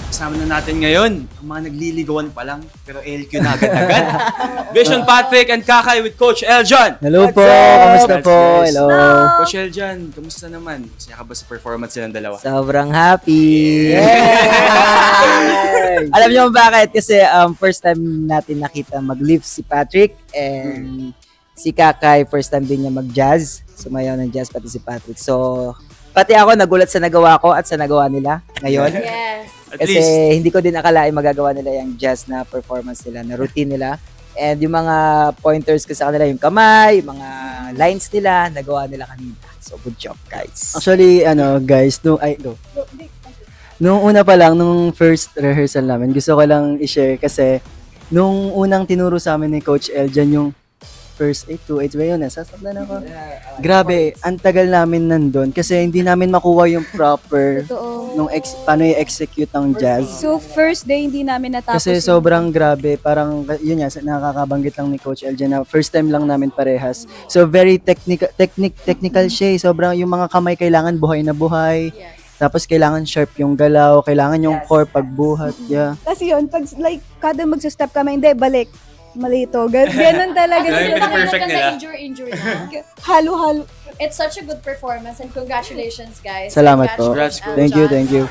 Kasama na natin ngayon ang mga nagliligawan pa lang pero LQ na agad-agad. Vision Patrick and Kakay with Coach Eljon. Hello po, kamusta po? Hello. Coach Eljon, kamusta naman? Masaya ka ba sa performance nilang dalawa? Sobrang happy. Alam niyo bakit? Kasi first time natin nakita mag-lift si Patrick and si Kakay first time din niya mag-jazz. Sumayaw ng jazz pati si Patrick. So, pati ako nagulat sa nagawa ko at sa nagawa nila ngayon. Yes. At Kasi least, hindi ko din akalain magagawa nila yung jazz na performance nila, na routine nila. And yung mga pointers ko sa kanila, yung kamay, yung mga lines nila, nagawa nila kanina. So, good job, guys. Actually, guys, nung una pa lang, nung first rehearsal namin, gusto ko lang i-share kasi nung unang tinuro sa amin ni Coach Eljon yung first 2/8 ba yun? Sasablan ako. Grabe, ang tagal namin nandun kasi hindi namin makuha yung proper nung paano i-execute ang jazz. So, first day, hindi namin natapos. Kasi sobrang grabe, parang yun nga, nakakabanggit lang ni Coach Eljon na first time lang namin parehas. So very technical siya. Sobrang yung mga kamay kailangan buhay na buhay. Tapos kailangan sharp yung galaw, kailangan yung core pagbuhat. Yeah. Kasi yun, pag like, kada magsa-step kami, hindi, balik. Mali ito. Ganon talaga. perfect nila. Injury na. Halo-halo. It's such a good performance and congratulations, guys. Salamat po. Congrats, Thank you.